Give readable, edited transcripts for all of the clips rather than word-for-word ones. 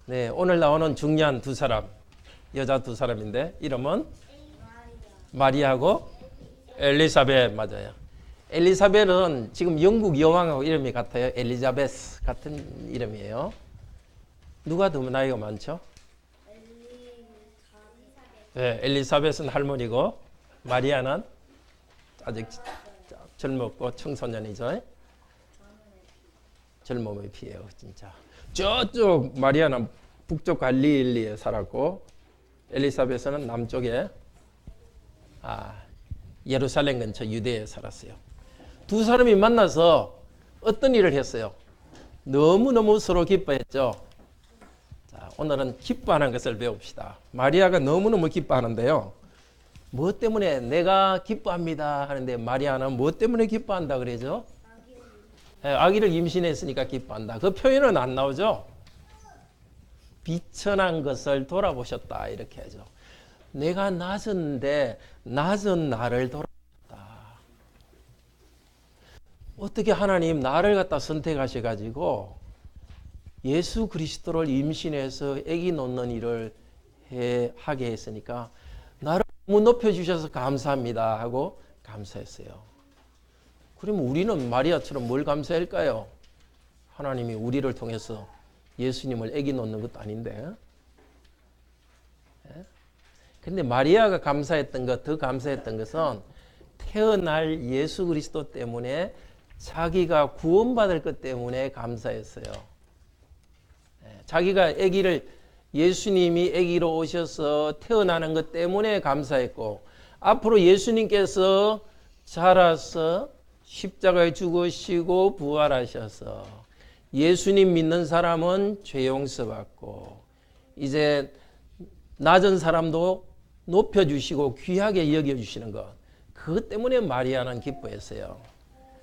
네, 오늘 나오는 중요한 두 사람, 여자 두 사람인데 이름은 마리아하고 엘리사벳 맞아요. 엘리사벳은 지금 영국 여왕하고 이름이 같아요. 엘리자베스 같은 이름이에요. 누가 더 나이가 많죠? 네, 엘리사벳은 할머니고 마리아는 아직 젊었고 청소년이죠. 젊음의 피해요, 진짜. 저쪽 마리아는 북쪽 갈릴리에 살았고 엘리사벳은 남쪽에 예루살렘 근처 유대에 살았어요. 두 사람이 만나서 어떤 일을 했어요? 너무너무 서로 기뻐했죠. 자, 오늘은 기뻐하는 것을 배웁시다. 마리아가 너무너무 기뻐하는데요. 뭐 때문에 내가 기뻐합니다 하는데 마리아는 뭐 때문에 기뻐한다 그러죠? 아기를 임신했으니까 기뻐한다. 그 표현은 안 나오죠? 비천한 것을 돌아보셨다 이렇게 하죠. 내가 낮은데 낮은 나를 돌아보셨다. 어떻게 하나님 나를 갖다 선택하셔가지고 예수 그리스도를 임신해서 아기 놓는 일을 하게 했으니까 나를 너무 높여주셔서 감사합니다 하고 감사했어요. 그러면 우리는 마리아처럼 뭘 감사할까요? 하나님이 우리를 통해서 예수님을 아기 놓는 것도 아닌데. 근데 마리아가 감사했던 것, 더 감사했던 것은 태어날 예수 그리스도 때문에 자기가 구원받을 것 때문에 감사했어요. 자기가 아기를 예수님이 아기로 오셔서 태어나는 것 때문에 감사했고 앞으로 예수님께서 자라서 십자가에 죽으시고 부활하셔서 예수님 믿는 사람은 죄 용서받고 이제 낮은 사람도 높여주시고 귀하게 여겨주시는 것. 그것 때문에 마리아는 기뻐했어요.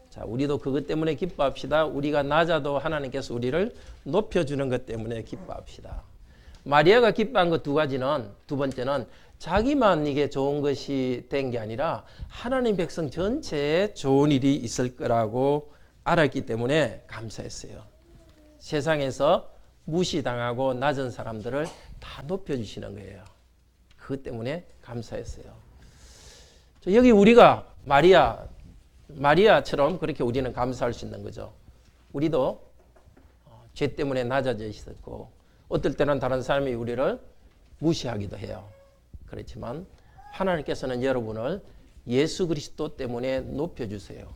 자, 우리도 그것 때문에 기뻐합시다. 우리가 낮아도 하나님께서 우리를 높여주는 것 때문에 기뻐합시다. 마리아가 기뻐한 것 두 가지는, 두 번째는 자기만 이게 좋은 것이 된 게 아니라 하나님 백성 전체에 좋은 일이 있을 거라고 알았기 때문에 감사했어요. 세상에서 무시당하고 낮은 사람들을 다 높여주시는 거예요. 그것 때문에 감사했어요. 여기 우리가 마리아처럼 그렇게 우리는 감사할 수 있는 거죠. 우리도 죄 때문에 낮아져 있었고 어떨 때는 다른 사람이 우리를 무시하기도 해요. 그렇지만 하나님께서는 여러분을 예수 그리스도 때문에 높여주세요.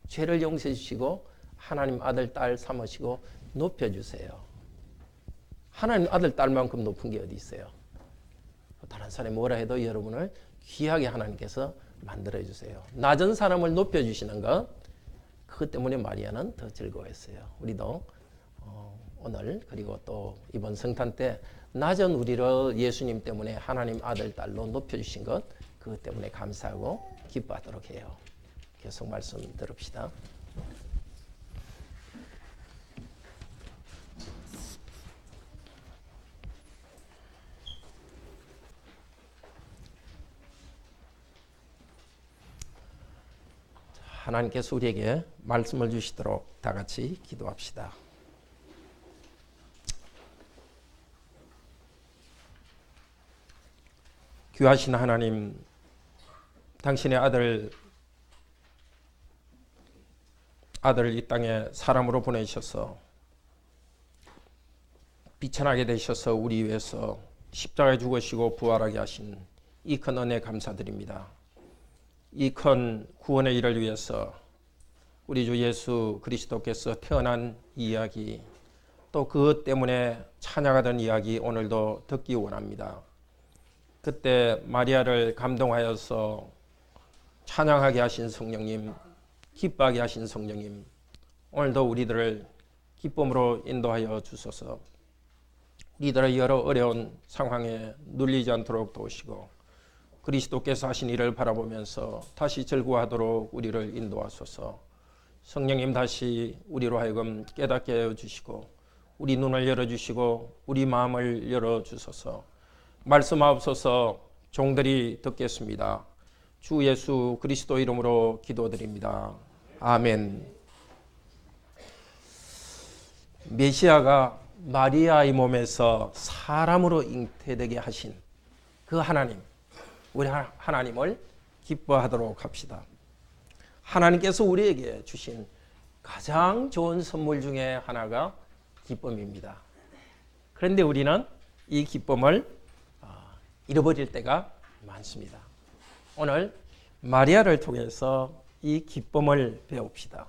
죄를 용서해 주시고 하나님 아들 딸 삼으시고 높여주세요. 하나님 아들 딸만큼 높은 게 어디 있어요? 다른 사람이 뭐라 해도 여러분을 귀하게 하나님께서 만들어주세요. 낮은 사람을 높여주시는 것, 그것 때문에 마리아는 더 즐거워했어요. 우리도 오늘 그리고 또 이번 성탄 때 낮은 우리를 예수님 때문에 하나님 아들 딸로 높여주신 것, 그것 때문에 감사하고 기뻐하도록 해요. 계속 말씀 들읍시다. 하나님께서 우리에게 말씀을 주시도록 다 같이 기도합시다. 귀하신 하나님, 당신의 아들을 이 땅에 사람으로 보내셔서 비천하게 되셔서 우리 위해서 십자가에 죽으시고 부활하게 하신 이 큰 은혜 감사드립니다. 이 큰 구원의 일을 위해서 우리 주 예수 그리스도께서 태어난 이야기, 또 그것 때문에 찬양하던 이야기 오늘도 듣기 원합니다. 그때 마리아를 감동하여서 찬양하게 하신 성령님, 기뻐하게 하신 성령님, 오늘도 우리들을 기쁨으로 인도하여 주소서. 우리들의 여러 어려운 상황에 눌리지 않도록 도우시고 그리스도께서 하신 일을 바라보면서 다시 즐거워하도록 우리를 인도하소서. 성령님 다시 우리로 하여금 깨닫게 하여 주시고 우리 눈을 열어주시고 우리 마음을 열어주소서. 말씀하옵소서. 종들이 듣겠습니다. 주 예수 그리스도 이름으로 기도드립니다. 아멘. 메시아가 마리아의 몸에서 사람으로 잉태되게 하신 그 하나님, 우리 하나님을 기뻐하도록 합시다. 하나님께서 우리에게 주신 가장 좋은 선물 중에 하나가 기쁨입니다. 그런데 우리는 이 기쁨을 잃어버릴 때가 많습니다. 오늘 마리아를 통해서 이 기쁨을 배웁시다.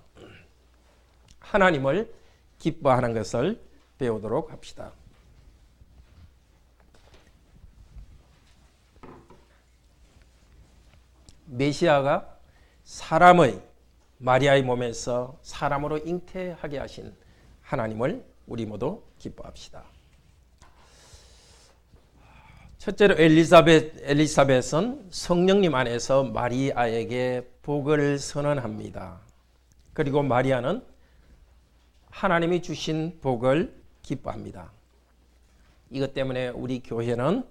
하나님을 기뻐하는 것을 배우도록 합시다. 메시아가 사람의 마리아의 몸에서 사람으로 잉태하게 하신 하나님을 우리 모두 기뻐합시다. 첫째로 엘리사벳은 성령님 안에서 마리아에게 복을 선언합니다. 그리고 마리아는 하나님이 주신 복을 기뻐합니다. 이것 때문에 우리 교회는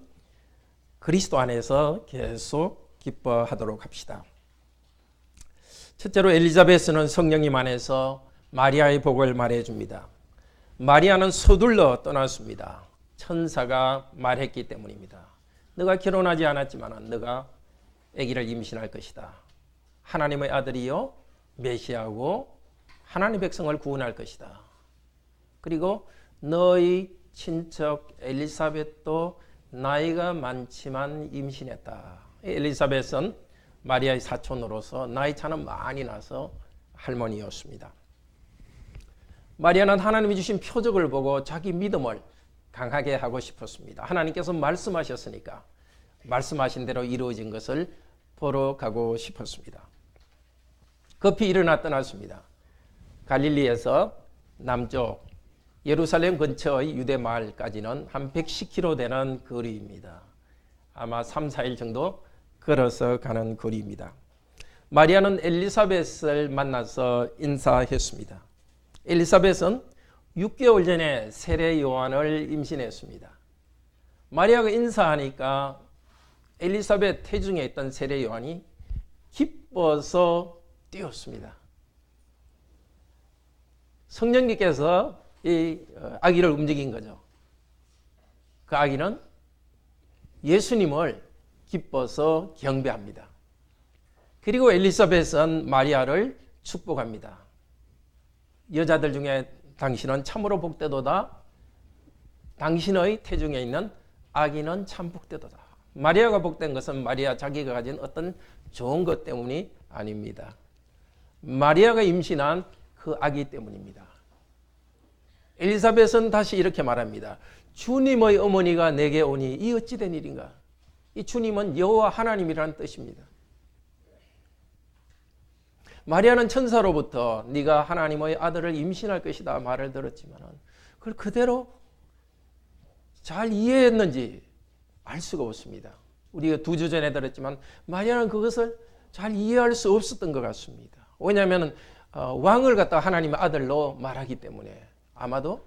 그리스도 안에서 계속 기뻐하도록 합시다. 첫째로 엘리사벳은 성령님 안에서 마리아의 복을 말해줍니다. 마리아는 서둘러 떠났습니다. 천사가 말했기 때문입니다. 너가 결혼하지 않았지만 너가 아기를 임신할 것이다. 하나님의 아들이요 메시아고 하나님의 백성을 구원할 것이다. 그리고 너희 친척 엘리사벳도 나이가 많지만 임신했다. 엘리사벳은 마리아의 사촌으로서 나이 차는 많이 나서 할머니였습니다. 마리아는 하나님이 주신 표적을 보고 자기 믿음을 강하게 하고 싶었습니다. 하나님께서 말씀하셨으니까 말씀하신 대로 이루어진 것을 보러 가고 싶었습니다. 급히 일어나 떠났습니다. 갈릴리에서 남쪽 예루살렘 근처의 유대 마을까지는 한 110km 되는 거리입니다. 아마 3, 4일 정도 걸어서 가는 거리입니다. 마리아는 엘리사벳을 만나서 인사했습니다. 엘리사벳은 6개월 전에 세례 요한을 임신했습니다. 마리아가 인사하니까 엘리사벳 태중에 있던 세례 요한이 기뻐서 뛰었습니다. 성령님께서 이 아기를 움직인 거죠. 그 아기는 예수님을 기뻐서 경배합니다. 그리고 엘리사벳은 마리아를 축복합니다. 여자들 중에 당신은 참으로 복되도다. 당신의 태중에 있는 아기는 참 복되도다. 마리아가 복된 것은 마리아 자기가 가진 어떤 좋은 것 때문이 아닙니다. 마리아가 임신한 그 아기 때문입니다. 엘리사벳은 다시 이렇게 말합니다. 주님의 어머니가 내게 오니 이 어찌 된 일인가? 이 주님은 여호와 하나님이라는 뜻입니다. 마리아는 천사로부터 네가 하나님의 아들을 임신할 것이다 말을 들었지만 그걸 그대로 잘 이해했는지 알 수가 없습니다. 우리가 2주 전에 들었지만 마리아는 그것을 잘 이해할 수 없었던 것 같습니다. 왜냐하면 왕을 갖다 하나님의 아들로 말하기 때문에 아마도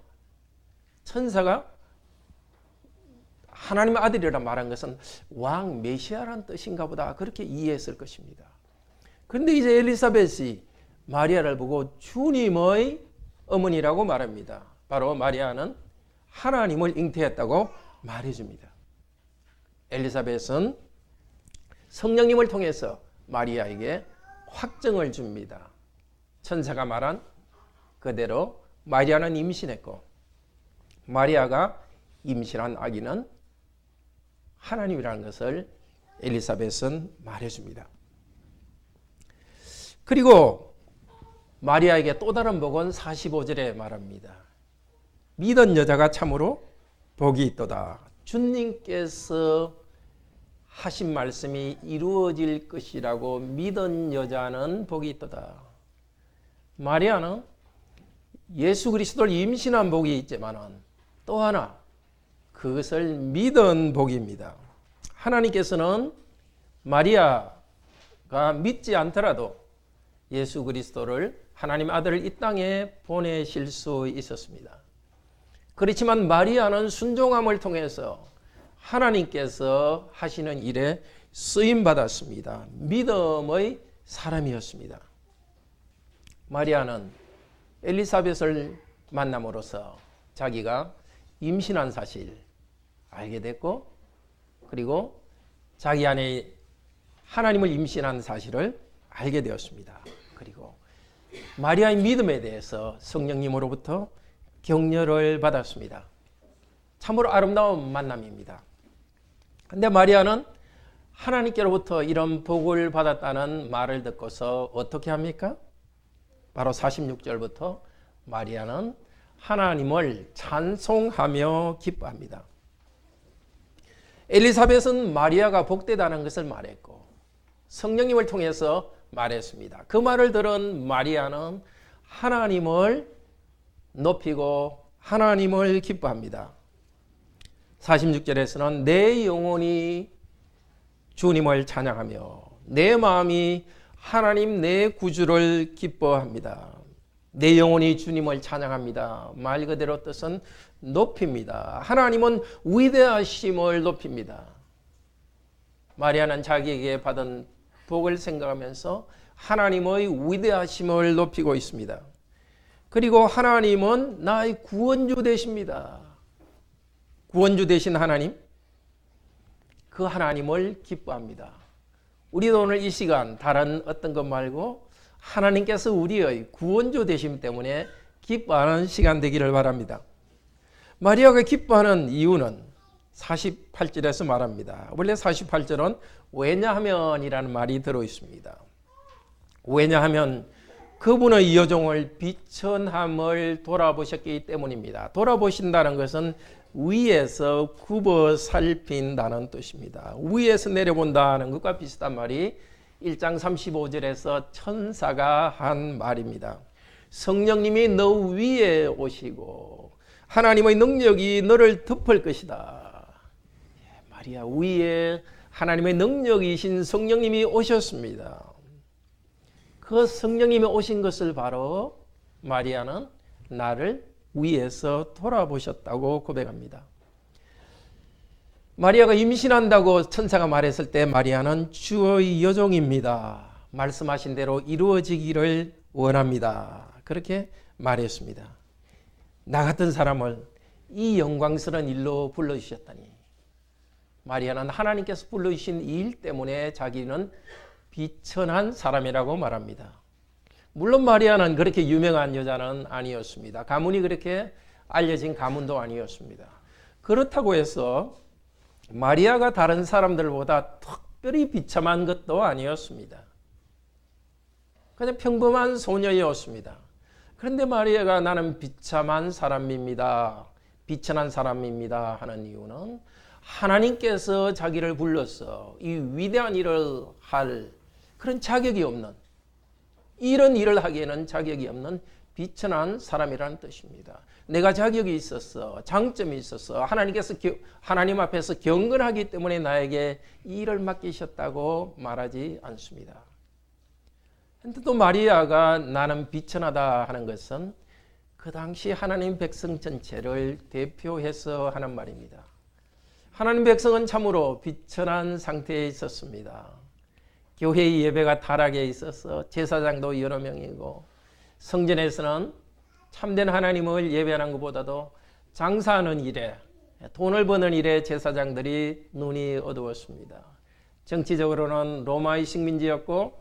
천사가 하나님의 아들이라 말한 것은 왕 메시아라는 뜻인가 보다 그렇게 이해했을 것입니다. 그런데 이제 엘리사벳이 마리아를 보고 주님의 어머니라고 말합니다. 바로 마리아는 하나님을 잉태했다고 말해줍니다. 엘리사벳은 성령님을 통해서 마리아에게 확증을 줍니다. 천사가 말한 그대로 마리아는 임신했고 마리아가 임신한 아기는 하나님이라는 것을 엘리사벳은 말해줍니다. 그리고 마리아에게 또 다른 복은 45절에 말합니다. 믿은 여자가 참으로 복이 있도다. 주님께서 하신 말씀이 이루어질 것이라고 믿은 여자는 복이 있도다. 마리아는 예수 그리스도를 임신한 복이 있지만 또 하나 그것을 믿은 복입니다. 하나님께서는 마리아가 믿지 않더라도 예수 그리스도를 하나님 아들을 이 땅에 보내실 수 있었습니다. 그렇지만 마리아는 순종함을 통해서 하나님께서 하시는 일에 쓰임받았습니다. 믿음의 사람이었습니다. 마리아는 엘리사벳을 만남으로써 자기가 임신한 사실 알게 됐고, 그리고 자기 안에 하나님을 임신한 사실을 알게 되었습니다. 그리고 마리아의 믿음에 대해서 성령님으로부터 격려를 받았습니다. 참으로 아름다운 만남입니다. 근데 마리아는 하나님께로부터 이런 복을 받았다는 말을 듣고서 어떻게 합니까? 바로 46절부터 마리아는 하나님을 찬송하며 기뻐합니다. 엘리사벳은 마리아가 복되다는 것을 말했고 성령님을 통해서 말했습니다. 그 말을 들은 마리아는 하나님을 높이고 하나님을 기뻐합니다. 46절에서는 내 영혼이 주님을 찬양하며 내 마음이 하나님 내 구주를 기뻐합니다. 내 영혼이 주님을 찬양합니다. 말 그대로 뜻은 높입니다. 하나님은 위대하심을 높입니다. 마리아는 자기에게 받은 복을 생각하면서 하나님의 위대하심을 높이고 있습니다. 그리고 하나님은 나의 구원주 되십니다. 구원주 되신 하나님, 그 하나님을 기뻐합니다. 우리도 오늘 이 시간 다른 어떤 것 말고 하나님께서 우리의 구원주 되심 때문에 기뻐하는 시간 되기를 바랍니다. 마리아가 기뻐하는 이유는 48절에서 말합니다. 원래 48절은 왜냐하면이라는 말이 들어있습니다. 왜냐하면 그분의 여종을 비천함을 돌아보셨기 때문입니다. 돌아보신다는 것은 위에서 굽어 살핀다는 뜻입니다. 위에서 내려본다는 것과 비슷한 말이 1장 35절에서 천사가 한 말입니다. 성령님이 너 위에 오시고 하나님의 능력이 너를 덮을 것이다. 마리아 위에 하나님의 능력이신 성령님이 오셨습니다. 그 성령님이 오신 것을 바로 마리아는 나를 위에서 돌아보셨다고 고백합니다. 마리아가 임신한다고 천사가 말했을 때 마리아는 주의 여종입니다. 말씀하신 대로 이루어지기를 원합니다. 그렇게 말했습니다. 나 같은 사람을 이 영광스러운 일로 불러주셨다니. 마리아는 하나님께서 불러주신 이 일 때문에 자기는 비천한 사람이라고 말합니다. 물론 마리아는 그렇게 유명한 여자는 아니었습니다. 가문이 그렇게 알려진 가문도 아니었습니다. 그렇다고 해서 마리아가 다른 사람들보다 특별히 비참한 것도 아니었습니다. 그냥 평범한 소녀였습니다. 그런데 마리아가 나는 비참한 사람입니다, 비천한 사람입니다 하는 이유는 하나님께서 자기를 불러서 이 위대한 일을 할 그런 자격이 없는, 이런 일을 하기에는 자격이 없는 비천한 사람이라는 뜻입니다. 내가 자격이 있어서, 장점이 있어서 하나님 앞에서 경건하기 때문에 나에게 이 일을 맡기셨다고 말하지 않습니다. 근데 또 마리아가 나는 비천하다 하는 것은 그 당시 하나님 백성 전체를 대표해서 하는 말입니다. 하나님 백성은 참으로 비천한 상태에 있었습니다. 교회의 예배가 타락에 있어서 제사장도 여러 명이고 성전에서는 참된 하나님을 예배하는 것보다도 장사하는 일에, 돈을 버는 일에 제사장들이 눈이 어두웠습니다. 정치적으로는 로마의 식민지였고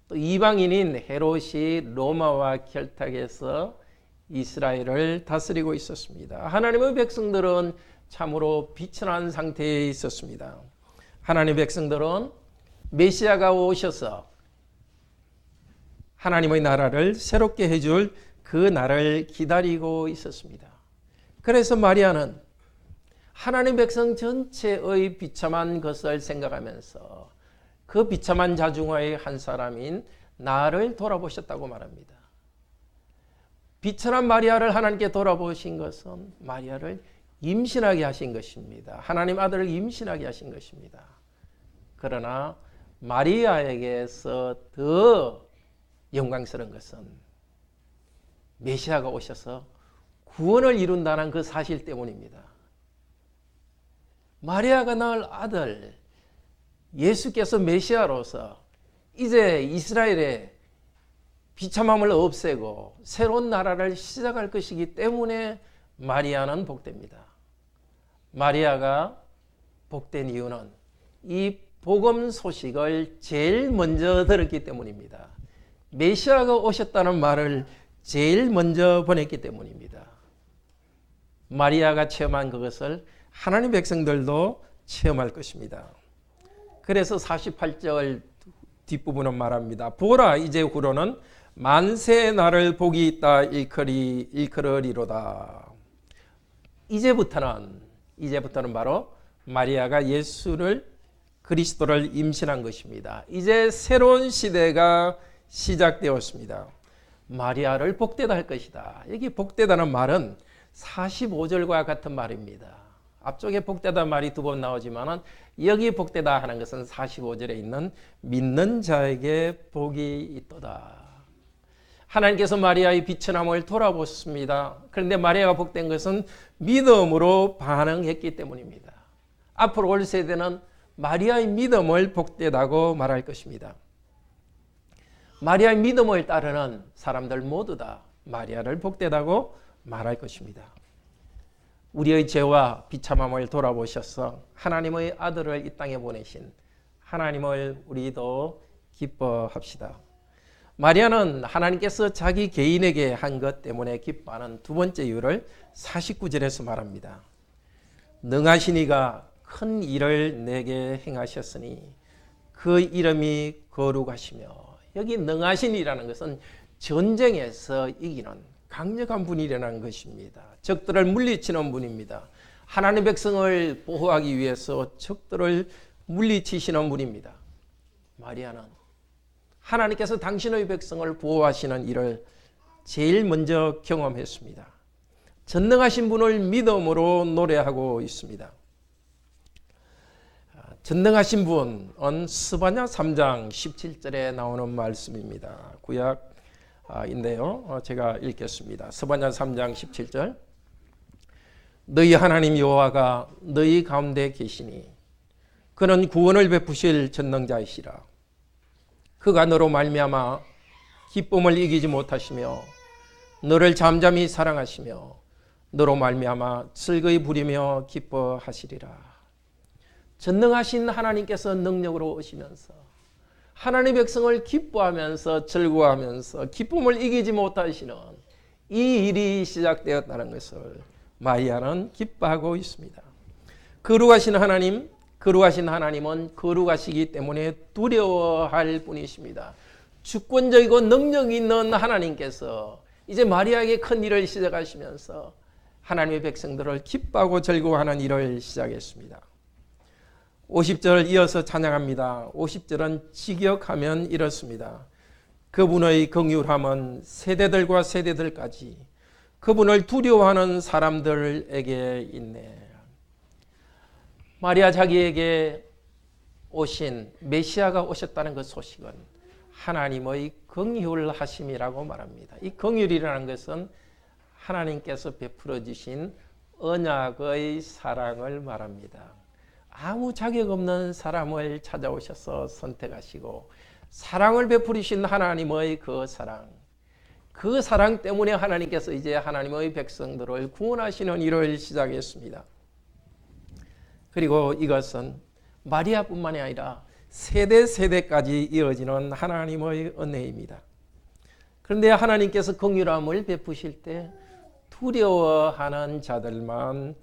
또 이방인인 헤롯이 로마와 결탁해서 이스라엘을 다스리고 있었습니다. 하나님의 백성들은 참으로 비천한 상태에 있었습니다. 하나님의 백성들은 메시아가 오셔서 하나님의 나라를 새롭게 해줄 그 날을 기다리고 있었습니다. 그래서 마리아는 하나님 백성 전체의 비참한 것을 생각하면서 그 비참한 자중의 한 사람인 나를 돌아보셨다고 말합니다. 비천한 마리아를 하나님께 돌아보신 것은 마리아를 임신하게 하신 것입니다. 하나님 아들을 임신하게 하신 것입니다. 그러나 마리아에게서 더 영광스러운 것은 메시아가 오셔서 구원을 이룬다는 그 사실 때문입니다. 마리아가 낳을 아들 예수께서 메시아로서 이제 이스라엘의 비참함을 없애고 새로운 나라를 시작할 것이기 때문에 마리아는 복됩니다. 마리아가 복된 이유는 이 복음 소식을 제일 먼저 들었기 때문입니다. 메시아가 오셨다는 말을 제일 먼저 보냈기 때문입니다. 마리아가 체험한 그것을 하나님 백성들도 체험할 것입니다. 그래서 48절 뒷부분은 말합니다. 보라, 이제후로는 만세 나를 복이 있다 일컬으리로다. 이제부터는 바로 마리아가 그리스도를 임신한 것입니다. 이제 새로운 시대가 시작되었습니다. 마리아를 복되다 할 것이다. 여기 복되다는 말은 45절과 같은 말입니다. 앞쪽에 복되다 말이 두 번 나오지만 여기 복되다 하는 것은 45절에 있는 믿는 자에게 복이 있도다. 하나님께서 마리아의 비천함을 돌아보셨습니다. 그런데 마리아가 복된 것은 믿음으로 반응했기 때문입니다. 앞으로 올 세대는 마리아의 믿음을 복되다고 말할 것입니다. 마리아의 믿음을 따르는 사람들 모두 다 마리아를 복되다고 말할 것입니다. 우리의 죄와 비참함을 돌아보셔서 하나님의 아들을 이 땅에 보내신 하나님을 우리도 기뻐합시다. 마리아는 하나님께서 자기 개인에게 한 것 때문에 기뻐하는 두 번째 이유를 49절에서 말합니다. 능하신 이가 큰 일을 내게 행하셨으니 그 이름이 거룩하시며, 여기 능하신 이라는 것은 전쟁에서 이기는 강력한 분이라는 것입니다. 적들을 물리치는 분입니다. 하나님의 백성을 보호하기 위해서 적들을 물리치시는 분입니다. 마리아는 하나님께서 당신의 백성을 보호하시는 일을 제일 먼저 경험했습니다. 전능하신 분을 믿음으로 노래하고 있습니다. 전능하신 분은 스바냐 3장 17절에 나오는 말씀입니다. 구약인데요. 제가 읽겠습니다. 스바냐 3장 17절. 너희 하나님 여호와가 너희 가운데 계시니 그는 구원을 베푸실 전능자이시라. 그가 너로 말미암아 기쁨을 이기지 못하시며 너를 잠잠히 사랑하시며 너로 말미암아 즐거이 부리며 기뻐하시리라. 전능하신 하나님께서 능력으로 오시면서 하나님의 백성을 기뻐하면서 즐거워하면서 기쁨을 이기지 못하시는 이 일이 시작되었다는 것을 마리아는 기뻐하고 있습니다. 거룩하신 하나님은 거룩하시기 때문에 두려워할 분이십니다. 주권적이고 능력 있는 하나님께서 이제 마리아에게 큰 일을 시작하시면서 하나님의 백성들을 기뻐하고 즐거워하는 일을 시작했습니다. 50절 이어서 찬양합니다. 50절은 직역하면 이렇습니다. 그분의 긍휼함은 세대들과 세대들까지 그분을 두려워하는 사람들에게 있네. 마리아 자기에게 오신 메시아가 오셨다는 그 소식은 하나님의 긍휼하심이라고 말합니다. 이 긍휼이라는 것은 하나님께서 베풀어 주신 언약의 사랑을 말합니다. 아무 자격 없는 사람을 찾아오셔서 선택하시고 사랑을 베푸리신 하나님의 그 사랑 때문에 하나님께서 이제 하나님의 백성들을 구원하시는 일을 시작했습니다. 그리고 이것은 마리아뿐만이 아니라 세대까지 이어지는 하나님의 은혜입니다. 그런데 하나님께서 긍휼함을 베푸실 때 두려워하는 자들만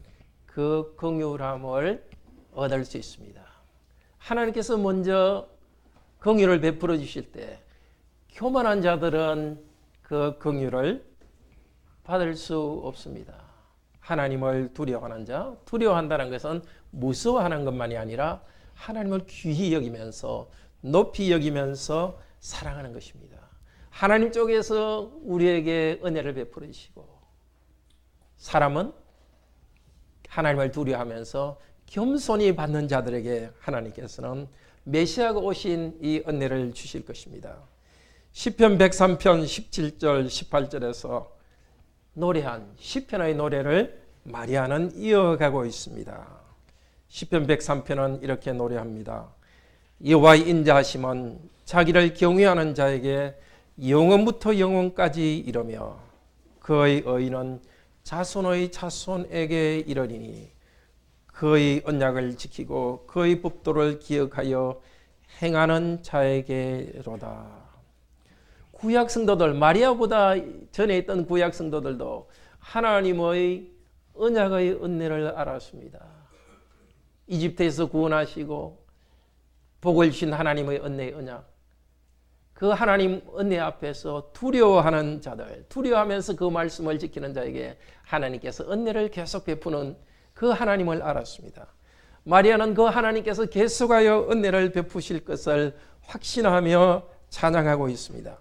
그 긍휼함을 얻을 수 있습니다. 하나님께서 먼저 긍휼을 베풀어 주실 때 교만한 자들은 그 긍휼을 받을 수 없습니다. 하나님을 두려워하는 자, 두려워한다는 것은 무서워하는 것만이 아니라 하나님을 귀히 여기면서 높이 여기면서 사랑하는 것입니다. 하나님 쪽에서 우리에게 은혜를 베풀어 주시고 사람은 하나님을 두려워하면서 겸손히 받는 자들에게 하나님께서는 메시아가 오신 이 은혜를 주실 것입니다. 시편 103편 17절 18절에서 노래한 시편의 노래를 마리아는 이어가고 있습니다. 시편 103편은 이렇게 노래합니다. 여호와의 인자하심은 자기를 경외하는 자에게 영원부터 영원까지 이르며 그의 의는 자손의 자손에게 이르리니 그의 언약을 지키고 그의 법도를 기억하여 행하는 자에게로다. 구약 성도들, 마리아보다 전에 있던 구약 성도들도 하나님의 언약의 은혜를 알았습니다. 이집트에서 구원하시고 복을 주신 하나님의 은혜의 언약, 그 하나님 은혜 앞에서 두려워하는 자들, 두려워하면서 그 말씀을 지키는 자에게 하나님께서 은혜를 계속 베푸는 그 하나님을 알았습니다. 마리아는 그 하나님께서 계속하여 은혜를 베푸실 것을 확신하며 찬양하고 있습니다.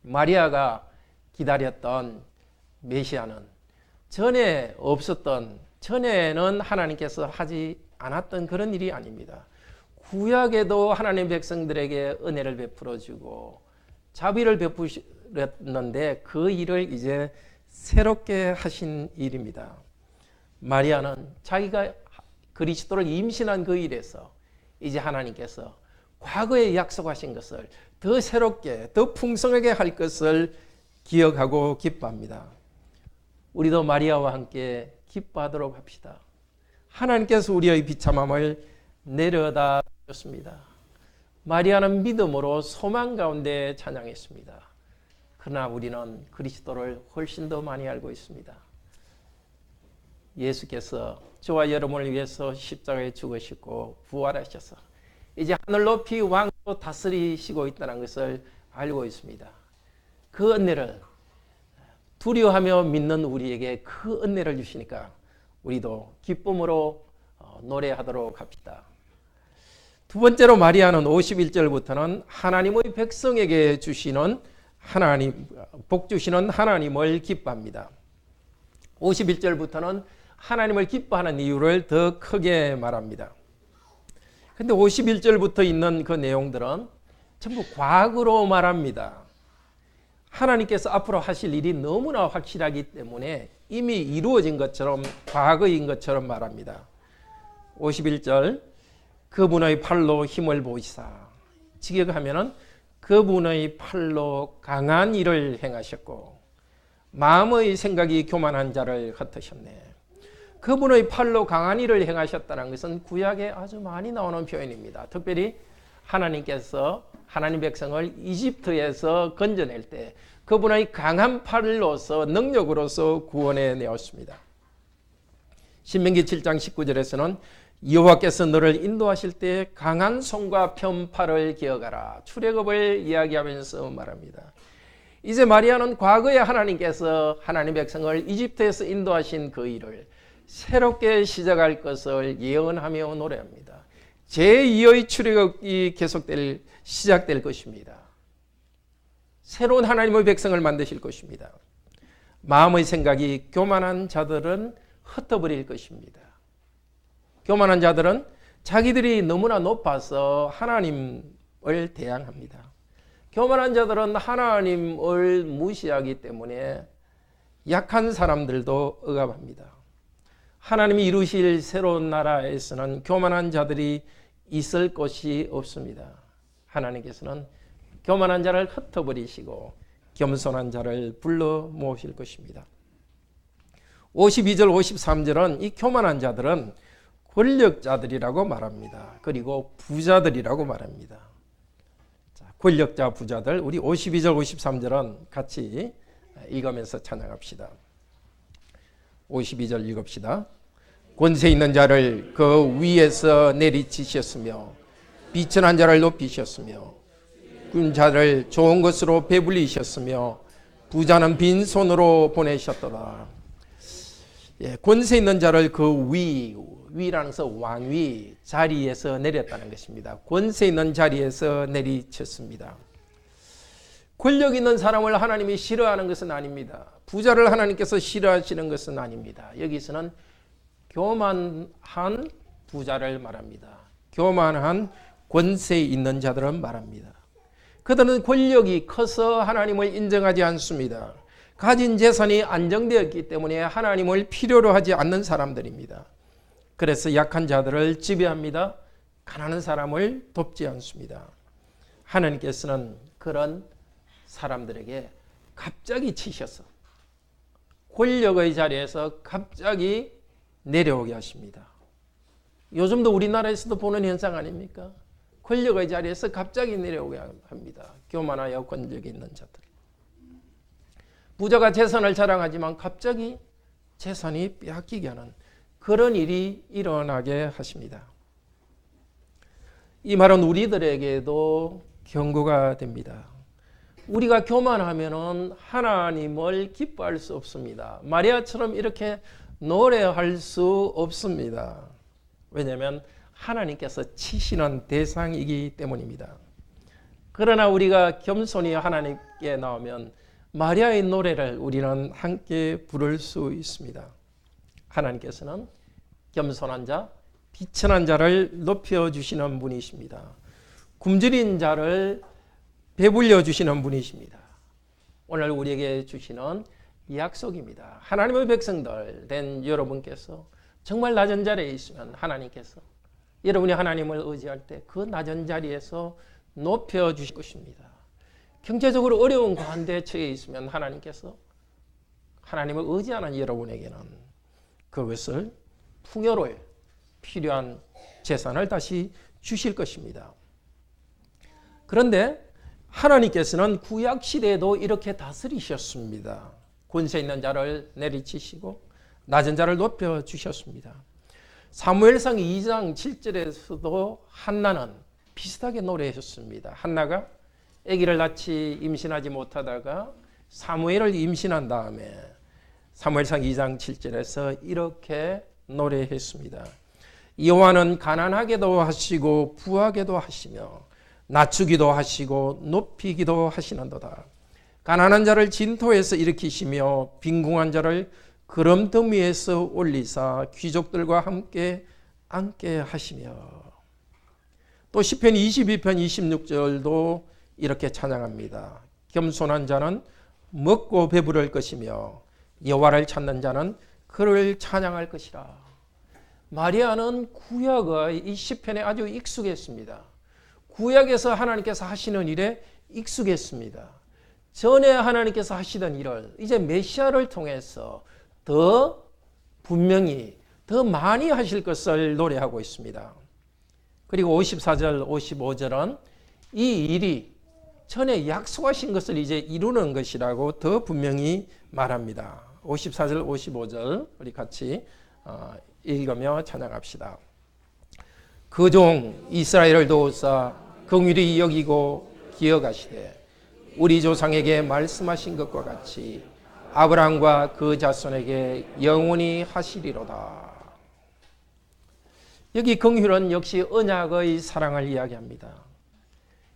마리아가 기다렸던 메시아는 전에 없었던, 전에는 하나님께서 하지 않았던 그런 일이 아닙니다. 구약에도 하나님 백성들에게 은혜를 베풀어 주고 자비를 베푸셨는데 그 일을 이제 새롭게 하신 일입니다. 마리아는 자기가 그리스도를 임신한 그 일에서 이제 하나님께서 과거에 약속하신 것을 더 새롭게, 더 풍성하게 할 것을 기억하고 기뻐합니다. 우리도 마리아와 함께 기뻐하도록 합시다. 하나님께서 우리의 비참함을 내려다 줬습니다. 마리아는 믿음으로 소망 가운데 찬양했습니다. 그러나 우리는 그리스도를 훨씬 더 많이 알고 있습니다. 예수께서 저와 여러분을 위해서 십자가에 죽으시고 부활하셔서 이제 하늘 높이 왕으로 다스리시고 있다는 것을 알고 있습니다. 그 은혜를 두려워하며 믿는 우리에게 그 은혜를 주시니까 우리도 기쁨으로 노래하도록 합시다. 두 번째로 마리아는 51절부터는 하나님의 백성에게 주시는 복 주시는 하나님을 기뻐합니다. 51절부터는 하나님을 기뻐하는 이유를 더 크게 말합니다. 근데 51절부터 있는 그 내용들은 전부 과거로 말합니다. 하나님께서 앞으로 하실 일이 너무나 확실하기 때문에 이미 이루어진 것처럼, 과거인 것처럼 말합니다. 51절, 그분의 팔로 힘을 보이사, 직역하면은 그분의 팔로 강한 일을 행하셨고 마음의 생각이 교만한 자를 흩으셨네. 그분의 팔로 강한 일을 행하셨다는 것은 구약에 아주 많이 나오는 표현입니다. 특별히 하나님께서 하나님 백성을 이집트에서 건져낼 때 그분의 강한 팔로서, 능력으로서 구원해 내었습니다. 신명기 7장 19절에서는 여호와께서 너를 인도하실 때 강한 손과 편팔을 기억하라, 출애굽을 이야기하면서 말합니다. 이제 마리아는 과거에 하나님께서 하나님 백성을 이집트에서 인도하신 그 일을 새롭게 시작할 것을 예언하며 노래합니다. 제2의 출애굽이 시작될 것입니다. 새로운 하나님의 백성을 만드실 것입니다. 마음의 생각이 교만한 자들은 흩어버릴 것입니다. 교만한 자들은 자기들이 너무나 높아서 하나님을 대항합니다. 교만한 자들은 하나님을 무시하기 때문에 약한 사람들도 억압합니다. 하나님이 이루실 새로운 나라에서는 교만한 자들이 있을 곳이 없습니다. 하나님께서는 교만한 자를 흩어버리시고 겸손한 자를 불러 모으실 것입니다. 52절 53절은 이 교만한 자들은 권력자들이라고 말합니다. 그리고 부자들이라고 말합니다. 자, 권력자, 부자들, 우리 52절 53절은 같이 읽으면서 찬양합시다. 52절 읽읍시다. 권세 있는 자를 그 위에서 내리치셨으며 비천한 자를 높이셨으며 군 자를 좋은 것으로 배불리셨으며 부자는 빈손으로 보내셨도다. 예, 권세 있는 자를 그 위라는 것은 왕위 자리에서 내렸다는 것입니다. 권세 있는 자리에서 내리쳤습니다. 권력 있는 사람을 하나님이 싫어하는 것은 아닙니다. 부자를 하나님께서 싫어하시는 것은 아닙니다. 여기서는 교만한 부자를 말합니다. 교만한 권세 있는 자들은 말합니다. 그들은 권력이 커서 하나님을 인정하지 않습니다. 가진 재산이 안정되었기 때문에 하나님을 필요로 하지 않는 사람들입니다. 그래서 약한 자들을 지배합니다. 가난한 사람을 돕지 않습니다. 하나님께서는 그런 사람들에게 갑자기 치셔서 권력의 자리에서 갑자기 내려오게 하십니다. 요즘도 우리나라에서도 보는 현상 아닙니까? 권력의 자리에서 갑자기 내려오게 합니다. 교만하여 권력이 있는 자들. 부자가 재산을 자랑하지만 갑자기 재산이 빼앗기게 하는 그런 일이 일어나게 하십니다. 이 말은 우리들에게도 경고가 됩니다. 우리가 교만하면은 하나님을 기뻐할 수 없습니다. 마리아처럼 이렇게 노래할 수 없습니다. 왜냐하면 하나님께서 치시는 대상이기 때문입니다. 그러나 우리가 겸손히 하나님께 나오면 마리아의 노래를 우리는 함께 부를 수 있습니다. 하나님께서는 겸손한 자, 비천한 자를 높여주시는 분이십니다. 굶주린 자를 배불려 주시는 분이십니다. 오늘 우리에게 주시는 약속입니다. 하나님의 백성들 된 여러분께서 정말 낮은 자리에 있으면 하나님께서 여러분이 하나님을 의지할 때 그 낮은 자리에서 높여주실 것입니다. 경제적으로 어려운 가운데 처해 있으면 하나님께서 하나님을 의지하는 여러분에게는 그것을 풍요로이 필요한 재산을 다시 주실 것입니다. 그런데 하나님께서는 구약 시대에도 이렇게 다스리셨습니다. 권세 있는 자를 내리치시고 낮은 자를 높여 주셨습니다. 사무엘상 2장 7절에서도 한나는 비슷하게 노래하셨습니다. 한나가 아기를 낳지 임신하지 못하다가 사무엘을 임신한 다음에 사무엘상 2장 7절에서 이렇게 노래했습니다. 여호와는 가난하게도 하시고 부하게도 하시며 낮추기도 하시고 높이기도 하시는도다. 가난한 자를 진토에서 일으키시며 빈궁한 자를 그럼더미에서 올리사 귀족들과 함께 앉게 하시며. 또 시편 22편 26절도 이렇게 찬양합니다. 겸손한 자는 먹고 배부를 것이며 여호와를 찾는 자는 그를 찬양할 것이라. 마리아는 구약의 이 시편에 아주 익숙했습니다. 구약에서 하나님께서 하시는 일에 익숙했습니다. 전에 하나님께서 하시던 일을 이제 메시아를 통해서 더 분명히 더 많이 하실 것을 노래하고 있습니다. 그리고 54절 55절은 이 일이 전에 약속하신 것을 이제 이루는 것이라고 더 분명히 말합니다. 54절 55절 우리 같이 읽으며 찬양합시다. 그 종 이스라엘을 도우사 긍휼히 여기고 기억하시되 우리 조상에게 말씀하신 것과 같이 아브라함과 그 자손에게 영원히 하시리로다. 여기 긍휼은 역시 언약의 사랑을 이야기합니다.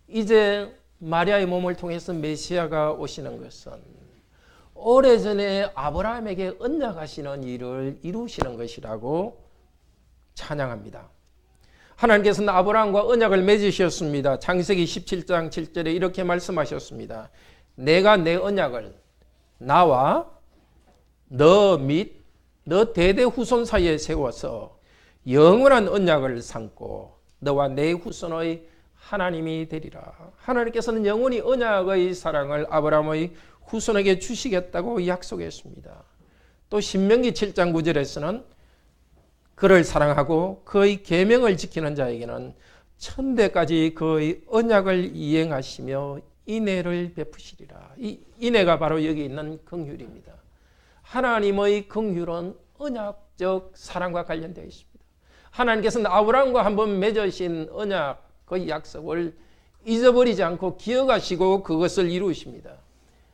이제 마리아의 몸을 통해서 메시아가 오시는 것은 오래전에 아브라함에게 언약하시는 일을 이루시는 것이라고 찬양합니다. 하나님께서는 아브라함과 언약을 맺으셨습니다. 창세기 17장 7절에 이렇게 말씀하셨습니다. 내가 내 언약을 나와 너 및 너 대대 후손 사이에 세워서 영원한 언약을 삼고 너와 내 후손의 하나님이 되리라. 하나님께서는 영원히 언약의 사랑을 아브라함의 후손에게 주시겠다고 약속했습니다. 또 신명기 7장 9절에서는 그를 사랑하고 그의 계명을 지키는 자에게는 천대까지 그의 언약을 이행하시며 인애를 베푸시리라. 이 인애가 바로 여기 있는 긍휼입니다. 하나님의 긍휼은 언약적 사랑과 관련되어 있습니다. 하나님께서는 아브라함과 한번 맺으신 언약, 그 약속을 잊어버리지 않고 기억하시고 그것을 이루십니다.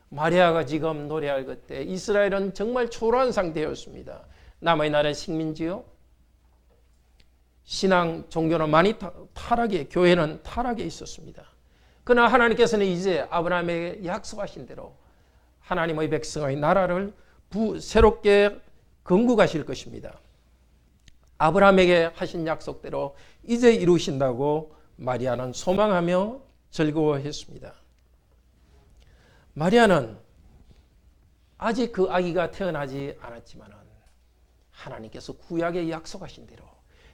마리아가 지금 노래할 그때 이스라엘은 정말 초라한 상태였습니다. 남의 나라의 식민지요. 신앙 종교는 많이 타락에, 교회는 타락에 있었습니다. 그러나 하나님께서는 이제 아브라함에게 약속하신 대로 하나님의 백성의 나라를 새롭게 건국하실 것입니다. 아브라함에게 하신 약속대로 이제 이루신다고 마리아는 소망하며 즐거워했습니다. 마리아는 아직 그 아기가 태어나지 않았지만 하나님께서 구약에 약속하신 대로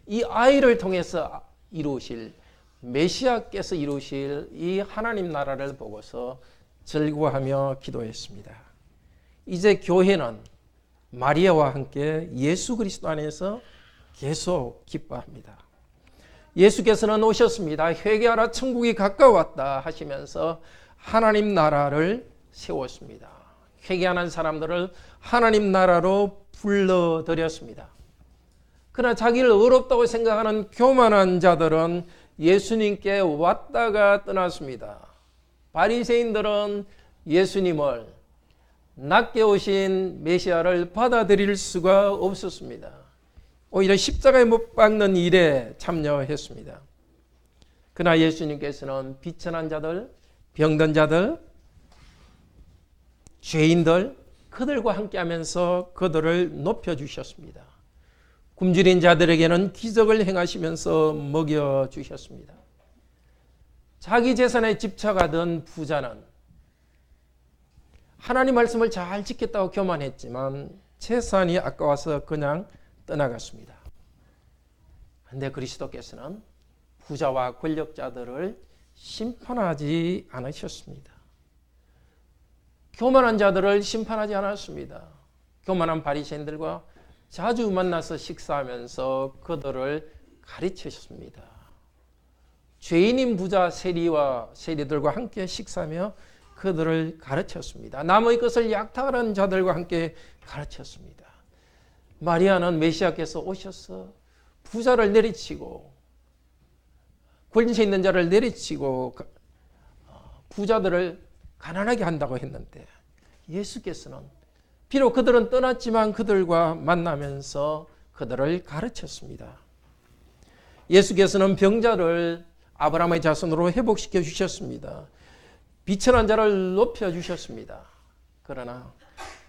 이 아이를 통해서 이루실 메시아께서 이루실 이 하나님 나라를 보고서 즐거워하며 기도했습니다. 이제 교회는 마리아와 함께 예수 그리스도 안에서 계속 기뻐합니다. 예수께서는 오셨습니다. 회개하라 천국이 가까웠다 하시면서 하나님 나라를 세웠습니다. 회개하는 사람들을 하나님 나라로 불러들였습니다. 그러나 자기를 어렵다고 생각하는 교만한 자들은 예수님께 왔다가 떠났습니다. 바리새인들은 예수님을 낮게 오신 메시아를 받아들일 수가 없었습니다. 오히려 십자가에 못 박는 일에 참여했습니다. 그러나 예수님께서는 비천한 자들, 병든 자들, 죄인들, 그들과 함께하면서 그들을 높여주셨습니다. 굶주린 자들에게는 기적을 행하시면서 먹여주셨습니다. 자기 재산에 집착하던 부자는 하나님 말씀을 잘 지켰다고 교만했지만 재산이 아까워서 그냥 떠나갔습니다. 그런데 그리스도께서는 부자와 권력자들을 심판하지 않으셨습니다. 교만한 자들을 심판하지 않았습니다. 교만한 바리새인들과 자주 만나서 식사하면서 그들을 가르치셨습니다. 죄인인 부자 세리와 세리들과 함께 식사하며 그들을 가르쳤습니다. 남의 것을 약탈하는 자들과 함께 가르쳤습니다. 마리아는 메시아께서 오셔서 부자를 내리치고 권세 있는 자를 내리치고 부자들을 가난하게 한다고 했는데 예수께서는 비록 그들은 떠났지만 그들과 만나면서 그들을 가르쳤습니다. 예수께서는 병자를 아브라함의 자손으로 회복시켜 주셨습니다. 비천한 자를 높여 주셨습니다. 그러나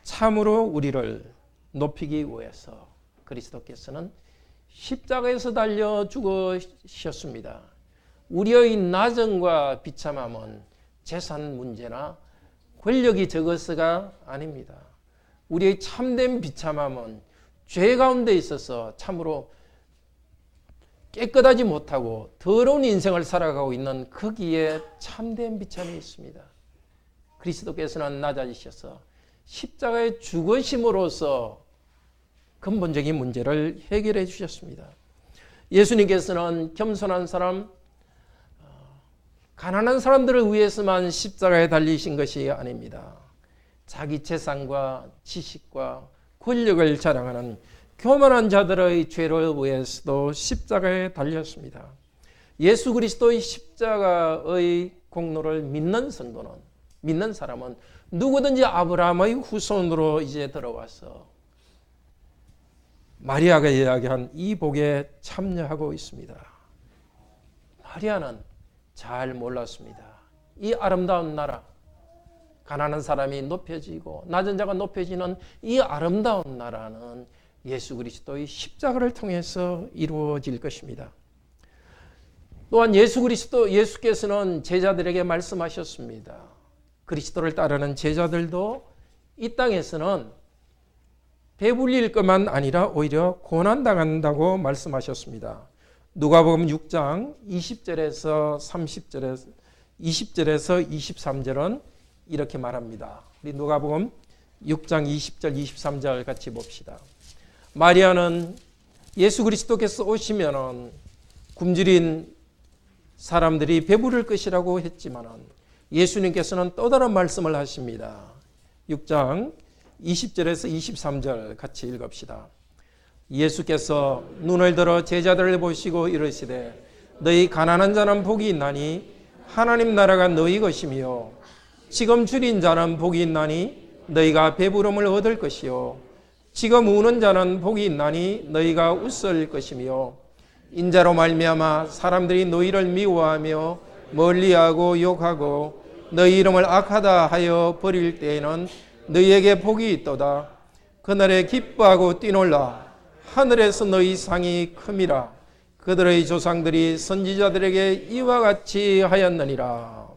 참으로 우리를 높이기 위해서 그리스도께서는 십자가에서 달려 죽으셨습니다. 우리의 나정과 비참함은 재산 문제나 권력이 적어서가 아닙니다. 우리의 참된 비참함은 죄 가운데 있어서 참으로 깨끗하지 못하고 더러운 인생을 살아가고 있는 거기에 참된 비참이 있습니다. 그리스도께서는 낮아지셔서 십자가에 죽으심으로써 근본적인 문제를 해결해 주셨습니다. 예수님께서는 겸손한 사람, 가난한 사람들을 위해서만 십자가에 달리신 것이 아닙니다. 자기 재산과 지식과 권력을 자랑하는 교만한 자들의 죄를 위해서도 십자가에 달렸습니다. 예수 그리스도의 십자가의 공로를 믿는 성도는, 믿는 사람은 누구든지 아브라함의 후손으로 이제 들어와서 마리아가 이야기한 이 복에 참여하고 있습니다. 마리아는 잘 몰랐습니다. 이 아름다운 나라, 가난한 사람이 높여지고 낮은 자가 높여지는 이 아름다운 나라는 예수 그리스도의 십자가를 통해서 이루어질 것입니다. 또한 예수께서는 제자들에게 말씀하셨습니다. 그리스도를 따르는 제자들도 이 땅에서는 배불릴 것만 아니라 오히려 고난당한다고 말씀하셨습니다. 누가복음 6장 20절에서 20절에서 23절은 이렇게 말합니다. 우리 누가복음 6장 20절 23절 같이 봅시다. 마리아는 예수 그리스도께서 오시면은 굶주린 사람들이 배부를 것이라고 했지만은 예수님께서는 또 다른 말씀을 하십니다. 6장 20절에서 23절 같이 읽읍시다. 예수께서 눈을 들어 제자들을 보시고 이르시되 너희 가난한 자는 복이 있나니 하나님 나라가 너희 것이며 지금 줄인 자는 복이 있나니 너희가 배부름을 얻을 것이요 지금 우는 자는 복이 있나니 너희가 웃을 것이며 인자로 말미암아 사람들이 너희를 미워하며 멀리하고 욕하고 너희 이름을 악하다 하여 버릴 때에는 너희에게 복이 있도다. 그날에 기뻐하고 뛰놀라. 하늘에서 너희 상이 큼이라. 그들의 조상들이 선지자들에게 이와 같이 하였느니라.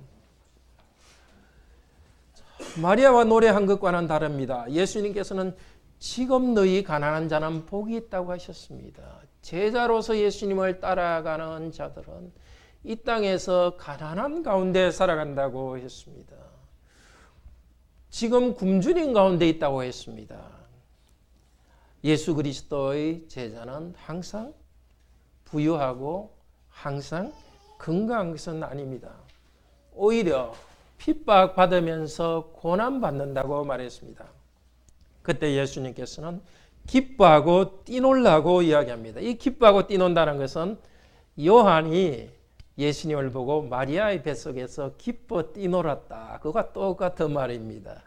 마리아와 노래한 것과는 다릅니다. 예수님께서는 지금 너희 가난한 자는 복이 있다고 하셨습니다. 제자로서 예수님을 따라가는 자들은 이 땅에서 가난한 가운데 살아간다고 했습니다. 지금 굶주림 가운데 있다고 했습니다. 예수 그리스도의 제자는 항상 부유하고 항상 건강한 것은 아닙니다. 오히려 핍박받으면서 고난받는다고 말했습니다. 그때 예수님께서는 기뻐하고 뛰놀라고 이야기합니다. 이 기뻐하고 뛰논다는 것은 요한이 예수님을 보고 마리아의 뱃속에서 기뻐 뛰놀았다. 그와 똑같은 말입니다.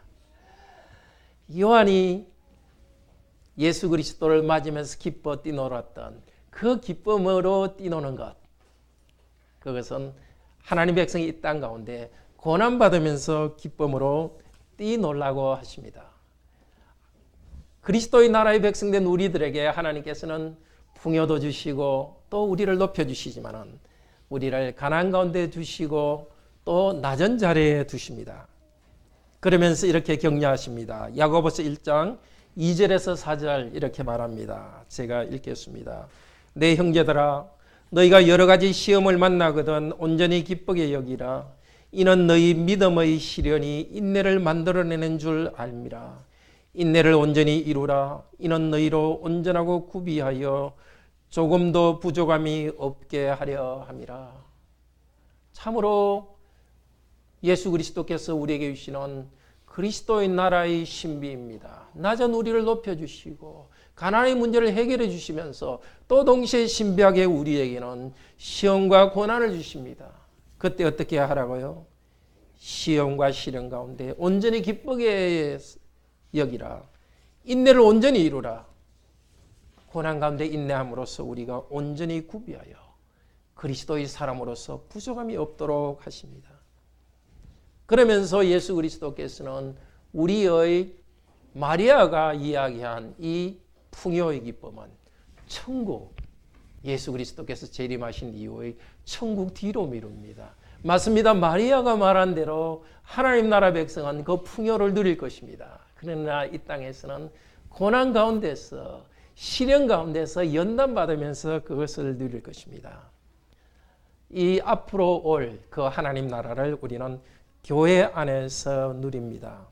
요한이 예수 그리스도를 맞으면서 기뻐 뛰놀았던 그 기쁨으로 뛰노는 것, 그것은 하나님 백성이 이 땅 가운데 고난받으면서 기쁨으로 뛰놀라고 하십니다. 그리스도의 나라의 백성된 우리들에게 하나님께서는 풍요도 주시고 또 우리를 높여주시지만은 우리를 가난 가운데 두시고 또 낮은 자리에 두십니다. 그러면서 이렇게 격려하십니다. 야고보서 1장 2절에서 4절 이렇게 말합니다. 제가 읽겠습니다. 내 형제들아, 너희가 여러 가지 시험을 만나거든 온전히 기쁘게 여기라. 이는 너희 믿음의 시련이 인내를 만들어내는 줄 알미라. 인내를 온전히 이루라. 이는 너희로 온전하고 구비하여 조금도 부족함이 없게 하려 함이라. 참으로 예수 그리스도께서 우리에게 주시는 그리스도의 나라의 신비입니다. 낮은 우리를 높여주시고 가난의 문제를 해결해 주시면서 또 동시에 신비하게 우리에게는 시험과 고난을 주십니다. 그때 어떻게 하라고요? 시험과 시련 가운데 온전히 기쁘게 여기라. 인내를 온전히 이루라. 고난 가운데 인내함으로써 우리가 온전히 구비하여 그리스도의 사람으로서 부족함이 없도록 하십니다. 그러면서 예수 그리스도께서는 우리의 마리아가 이야기한 이 풍요의 기쁨은 천국, 예수 그리스도께서 재림하신 이후의 천국 뒤로 미룹니다. 맞습니다. 마리아가 말한 대로 하나님 나라 백성은 그 풍요를 누릴 것입니다. 그러나 이 땅에서는 고난 가운데서 시련 가운데서 연단받으면서 그것을 누릴 것입니다. 이 앞으로 올 그 하나님 나라를 우리는 교회 안에서 누립니다.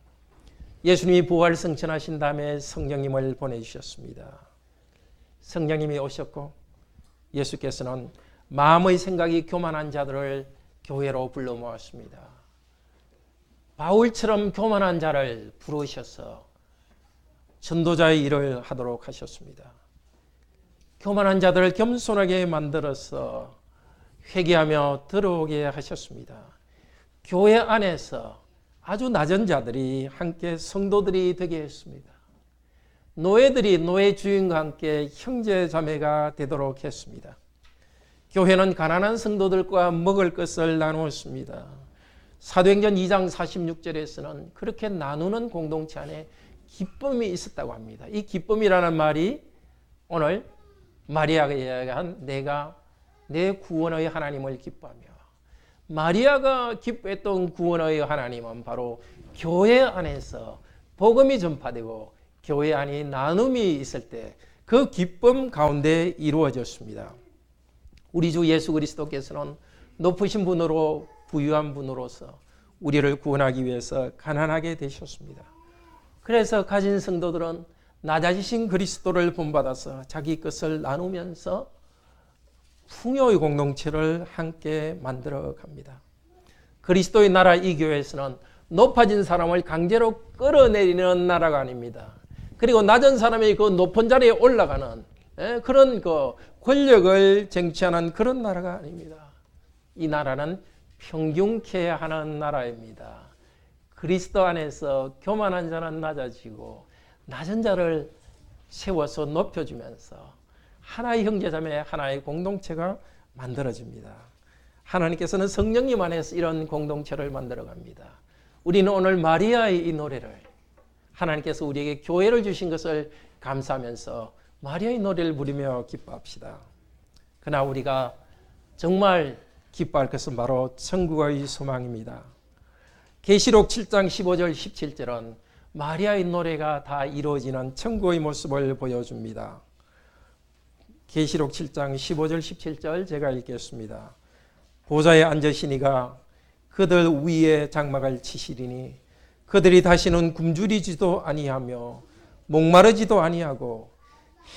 예수님이 부활 승천하신 다음에 성령님을 보내주셨습니다. 성령님이 오셨고 예수께서는 마음의 생각이 교만한 자들을 교회로 불러 모았습니다. 바울처럼 교만한 자를 부르셔서 전도자의 일을 하도록 하셨습니다. 교만한 자들을 겸손하게 만들어서 회개하며 들어오게 하셨습니다. 교회 안에서 아주 낮은 자들이 함께 성도들이 되게 했습니다. 노예들이 노예 주인과 함께 형제 자매가 되도록 했습니다. 교회는 가난한 성도들과 먹을 것을 나누었습니다. 사도행전 2장 46절에서는 그렇게 나누는 공동체 안에 기쁨이 있었다고 합니다. 이 기쁨이라는 말이 오늘 마리아가 이야기한 내가 내 구원의 하나님을 기뻐하며, 마리아가 기뻐했던 구원의 하나님은 바로 교회 안에서 복음이 전파되고 교회 안에 나눔이 있을 때 그 기쁨 가운데 이루어졌습니다. 우리 주 예수 그리스도께서는 높으신 분으로 부유한 분으로서 우리를 구원하기 위해서 가난하게 되셨습니다. 그래서 가진 성도들은 낮아지신 그리스도를 본받아서 자기 것을 나누면서 풍요의 공동체를 함께 만들어 갑니다. 그리스도의 나라 이 교회에서는 높아진 사람을 강제로 끌어내리는 나라가 아닙니다. 그리고 낮은 사람이 그 높은 자리에 올라가는 그런 그 권력을 쟁취하는 그런 나라가 아닙니다. 이 나라는 평균케 하는 나라입니다. 그리스도 안에서 교만한 자는 낮아지고 낮은 자를 세워서 높여주면서 하나의 형제자매, 하나의 공동체가 만들어집니다. 하나님께서는 성령님 안에서 이런 공동체를 만들어갑니다. 우리는 오늘 마리아의 이 노래를, 하나님께서 우리에게 교회를 주신 것을 감사하면서 마리아의 노래를 부르며 기뻐합시다. 그러나 우리가 정말 기뻐할 것은 바로 천국의 소망입니다. 계시록 7장 15절 17절은 마리아의 노래가 다 이루어지는 천국의 모습을 보여줍니다. 계시록 7장 15절 17절 제가 읽겠습니다. 보좌에 앉으시니가 그들 위에 장막을 치시리니 그들이 다시는 굶주리지도 아니하며 목마르지도 아니하고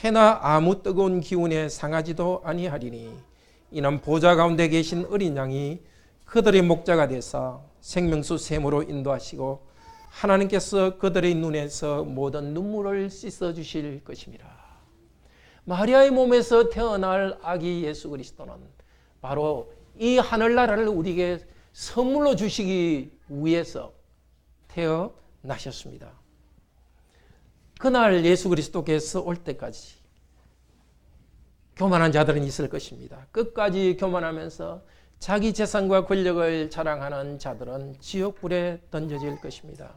해나 아무 뜨거운 기운에 상하지도 아니하리니 이는 보좌 가운데 계신 어린 양이 그들의 목자가 되사 생명수 샘으로 인도하시고 하나님께서 그들의 눈에서 모든 눈물을 씻어 주실 것입니다. 마리아의 몸에서 태어날 아기 예수 그리스도는 바로 이 하늘나라를 우리에게 선물로 주시기 위해서 태어나셨습니다. 그날 예수 그리스도께서 올 때까지 교만한 자들은 있을 것입니다. 끝까지 교만하면서 자기 재산과 권력을 자랑하는 자들은 지옥불에 던져질 것입니다.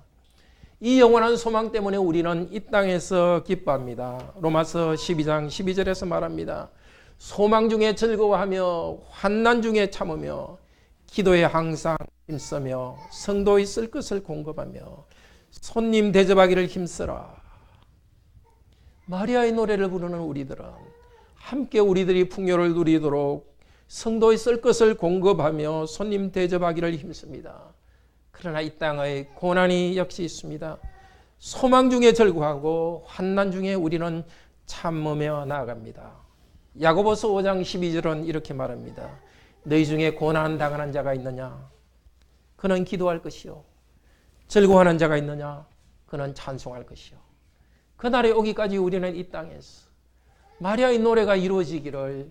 이 영원한 소망 때문에 우리는 이 땅에서 기뻐합니다. 로마서 12장 12절에서 말합니다. 소망 중에 즐거워하며 환난 중에 참으며 기도에 항상 힘쓰며 성도의 쓸 것을 공급하며 손님 대접하기를 힘쓰라. 마리아의 노래를 부르는 우리들은 함께 우리들이 풍요를 누리도록 성도의 쓸 것을 공급하며 손님 대접하기를 힘씁니다. 그러나 이 땅의 고난이 역시 있습니다. 소망 중에 즐거워하고 환난 중에 우리는 참으며 나아갑니다. 야고보서 5장 12절은 이렇게 말합니다. 너희 중에 고난 당하는 자가 있느냐? 그는 기도할 것이요. 즐거워하는 자가 있느냐? 그는 찬송할 것이요. 그날에 오기까지 우리는 이 땅에서 마리아의 노래가 이루어지기를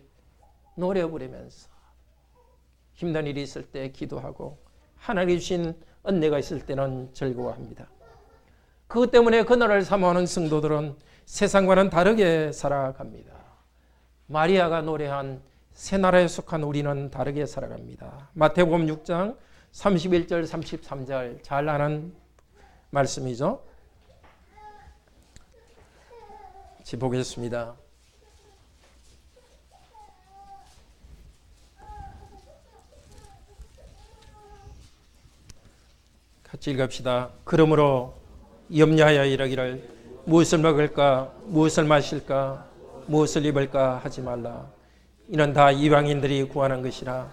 노래 부르면서 힘든 일이 있을 때 기도하고 하나님이 주신 은혜가 있을 때는 즐거워합니다. 그것 때문에 그날을 사모하는 성도들은 세상과는 다르게 살아갑니다. 마리아가 노래한 새 나라에 속한 우리는 다르게 살아갑니다. 마태복음 6장 31절 33절 잘 아는 말씀이죠. 같이 보겠습니다. 같이 읽읍시다. 그러므로 염려하여 이르기를 무엇을 먹을까 무엇을 마실까 무엇을 입을까 하지 말라. 이는 다 이방인들이 구하는 것이라.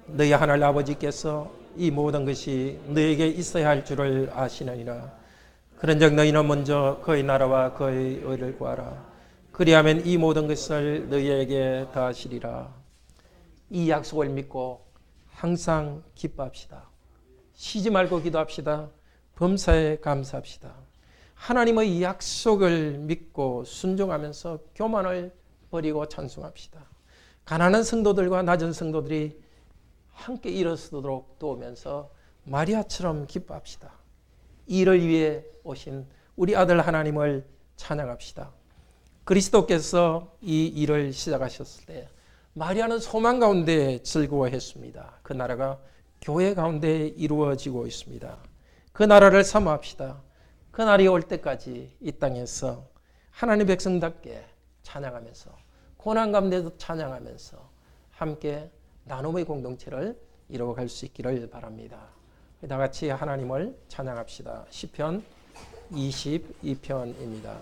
너희 하늘 아버지께서 이 모든 것이 너에게 있어야 할 줄을 아시느니라. 그런즉 너희는 먼저 그의 나라와 그의 의를 구하라. 그리하면 이 모든 것을 너희에게 다하시리라. 이 약속을 믿고 항상 기뻐합시다. 쉬지 말고 기도합시다. 범사에 감사합시다. 하나님의 이 약속을 믿고 순종하면서 교만을 버리고 찬송합시다. 가난한 성도들과 낮은 성도들이 함께 일어서도록 도우면서 마리아처럼 기뻐합시다. 이를 위해 오신 우리 아들 하나님을 찬양합시다. 그리스도께서 이 일을 시작하셨을 때 마리아는 소망 가운데 즐거워했습니다. 그 나라가 교회 가운데 이루어지고 있습니다. 그 나라를 사모합시다. 그 날이 올 때까지 이 땅에서 하나님 백성답게 찬양하면서 고난 가운데도 찬양하면서 함께 나눔의 공동체를 이루어갈 수 있기를 바랍니다. 다 같이 하나님을 찬양합시다. 시편 22편입니다.